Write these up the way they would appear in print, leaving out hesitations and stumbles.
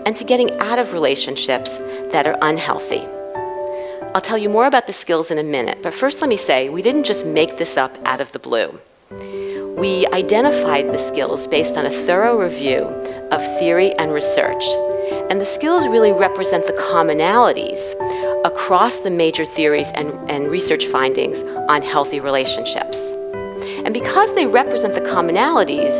and to getting out of relationships that are unhealthy. I'll tell you more about the skills in a minute, but first let me say, we didn't just make this up out of the blue. We identified the skills based on a thorough review of theory and research, and the skills really represent the commonalities across the major theories and research findings on healthy relationships. And because they represent the commonalities,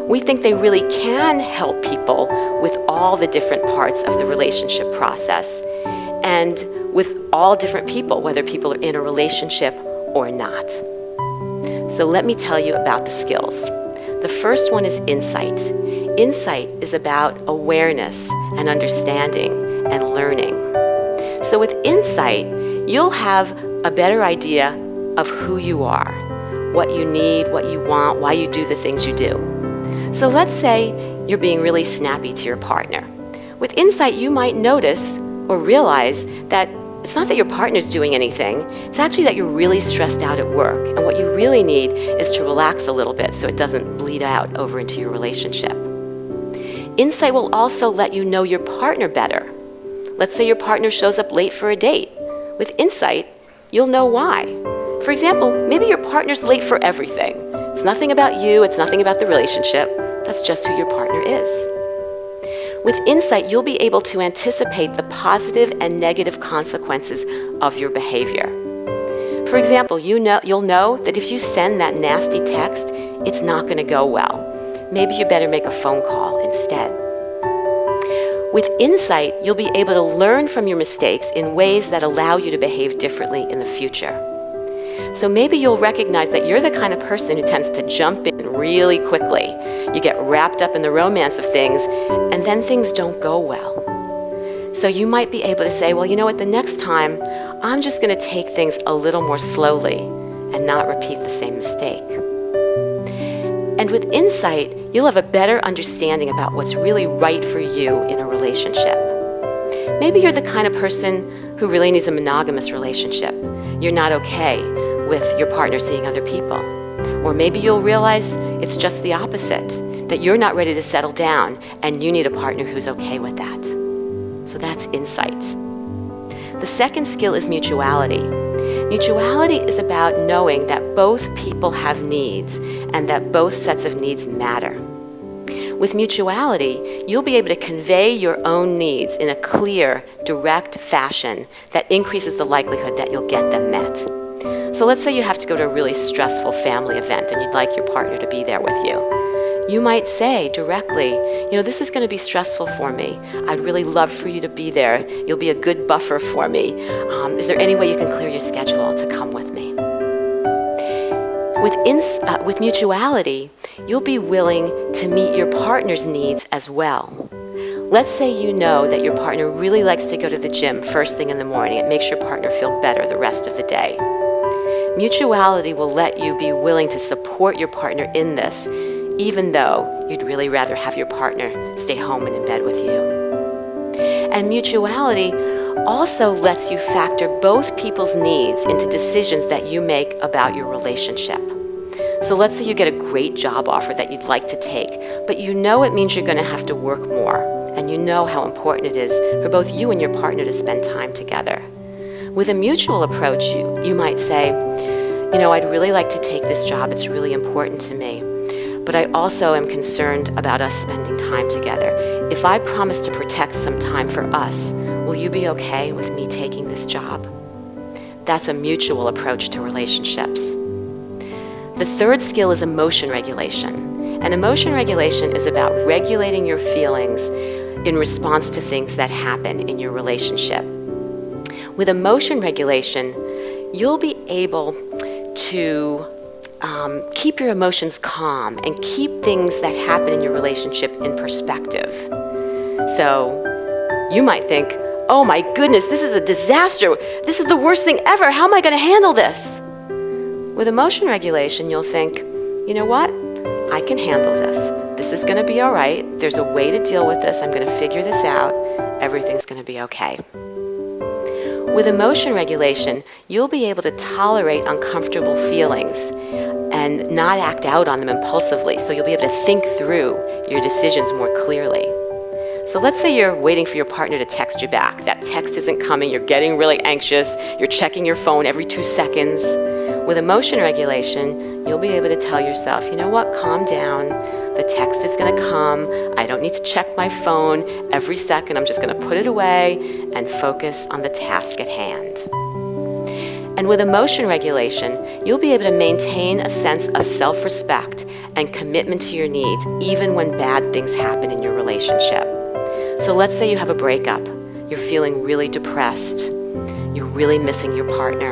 we think they really can help people with all the different parts of the relationship process and with all different people, whether people are in a relationship or not. So let me tell you about the skills. The first one is insight. Insight is about awareness and understanding and learning. So with insight, you'll have a better idea of who you are, what you need, what you want, why you do the things you do. So let's say you're being really snappy to your partner. With insight, you might notice or realize that it's not that your partner's doing anything, it's actually that you're really stressed out at work, and what you really need is to relax a little bit so it doesn't bleed out over into your relationship. Insight will also let you know your partner better. Let's say your partner shows up late for a date. With insight, you'll know why. For example, maybe your partner's late for everything. It's nothing about you, it's nothing about the relationship, that's just who your partner is. With insight, you'll be able to anticipate the positive and negative consequences of your behavior. For example, you'll know that if you send that nasty text, it's not going to go well. Maybe you better make a phone call instead. With insight, you'll be able to learn from your mistakes in ways that allow you to behave differently in the future. So maybe you'll recognize that you're the kind of person who tends to jump in really quickly. You get wrapped up in the romance of things, and then things don't go well. So you might be able to say, well, you know what, the next time, I'm just going to take things a little more slowly and not repeat the same mistake. And with insight, you'll have a better understanding about what's really right for you in a relationship. Maybe you're the kind of person who really needs a monogamous relationship. You're not okay with your partner seeing other people. Or maybe you'll realize it's just the opposite, that you're not ready to settle down and you need a partner who's okay with that. So that's insight. The second skill is mutuality. Mutuality is about knowing that both people have needs and that both sets of needs matter. With mutuality, you'll be able to convey your own needs in a clear, direct fashion that increases the likelihood that you'll get them met. So let's say you have to go to a really stressful family event and you'd like your partner to be there with you. You might say directly, you know, this is going to be stressful for me. I'd really love for you to be there. You'll be a good buffer for me. Is there any way you can clear your schedule to come with me? With mutuality, you'll be willing to meet your partner's needs as well. Let's say you know that your partner really likes to go to the gym first thing in the morning. It makes your partner feel better the rest of the day. Mutuality will let you be willing to support your partner in this, even though you'd really rather have your partner stay home and in bed with you. And mutuality also lets you factor both people's needs into decisions that you make about your relationship. So let's say you get a great job offer that you'd like to take, but you know it means you're going to have to work more, and you know how important it is for both you and your partner to spend time together. With a mutual approach, you might say, you know, I'd really like to take this job. It's really important to me. But I also am concerned about us spending time together. If I promise to protect some time for us, will you be okay with me taking this job? That's a mutual approach to relationships. The third skill is emotion regulation. And emotion regulation is about regulating your feelings in response to things that happen in your relationship. With emotion regulation, you'll be able to keep your emotions calm and keep things that happen in your relationship in perspective. So you might think, oh my goodness, this is a disaster. This is the worst thing ever. How am I going to handle this? With emotion regulation, you'll think, you know what? I can handle this. This is going to be all right. There's a way to deal with this. I'm going to figure this out. Everything's going to be okay. With emotion regulation, you'll be able to tolerate uncomfortable feelings and not act out on them impulsively. So you'll be able to think through your decisions more clearly. So let's say you're waiting for your partner to text you back. That text isn't coming, you're getting really anxious, you're checking your phone every 2 seconds. With emotion regulation, you'll be able to tell yourself, you know what, calm down. The text is gonna come. I don't need to check my phone every second. I'm just gonna put it away and focus on the task at hand. And with emotion regulation, you'll be able to maintain a sense of self-respect and commitment to your needs, even when bad things happen in your relationship. So let's say you have a breakup. You're feeling really depressed. You're really missing your partner.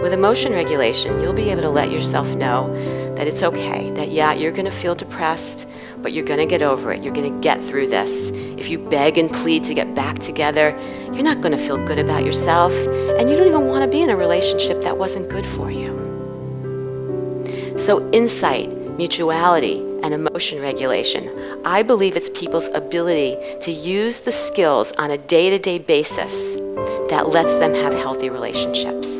With emotion regulation, you'll be able to let yourself know that it's okay, that yeah, you're gonna feel depressed, but you're gonna get over it. You're gonna get through this. If you beg and plead to get back together, you're not gonna feel good about yourself, and you don't even wanna be in a relationship that wasn't good for you. So insight, mutuality, and emotion regulation, I believe it's people's ability to use the skills on a day-to-day basis that lets them have healthy relationships.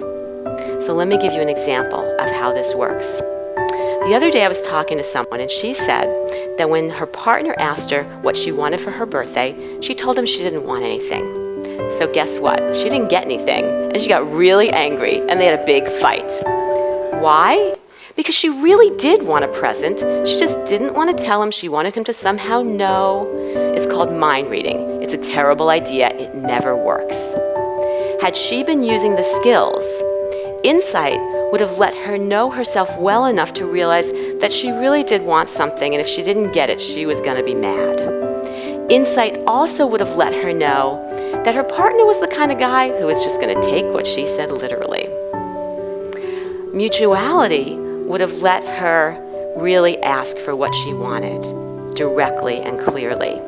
So let me give you an example of how this works. The other day I was talking to someone and she said that when her partner asked her what she wanted for her birthday, she told him she didn't want anything. So guess what? She didn't get anything and she got really angry and they had a big fight. Why? Because she really did want a present. She just didn't want to tell him. She wanted him to somehow know. It's called mind reading. It's a terrible idea. It never works. Had she been using the skills, insight would have let her know herself well enough to realize that she really did want something, and if she didn't get it, she was going to be mad. Insight also would have let her know that her partner was the kind of guy who was just going to take what she said literally. Mutuality would have let her really ask for what she wanted directly and clearly.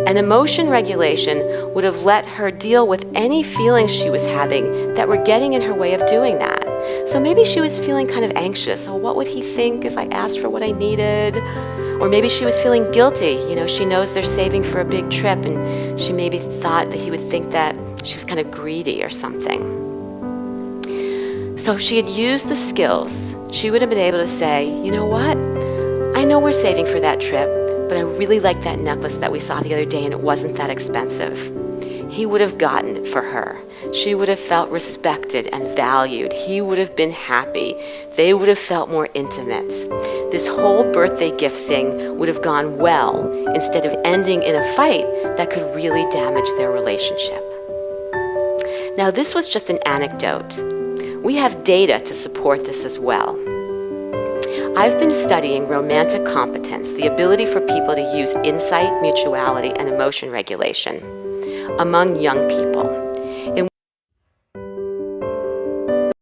And emotion regulation would have let her deal with any feelings she was having that were getting in her way of doing that. So maybe she was feeling kind of anxious. Oh, what would he think if I asked for what I needed? Or maybe she was feeling guilty. You know, she knows they're saving for a big trip and she maybe thought that he would think that she was kind of greedy or something. So if she had used the skills, she would have been able to say, you know what? I know we're saving for that trip, but I really like that necklace that we saw the other day and it wasn't that expensive. He would have gotten it for her. She would have felt respected and valued. He would have been happy. They would have felt more intimate. This whole birthday gift thing would have gone well instead of ending in a fight that could really damage their relationship. Now, this was just an anecdote. We have data to support this as well. I've been studying romantic competence, the ability for people to use insight, mutuality, and emotion regulation among young people.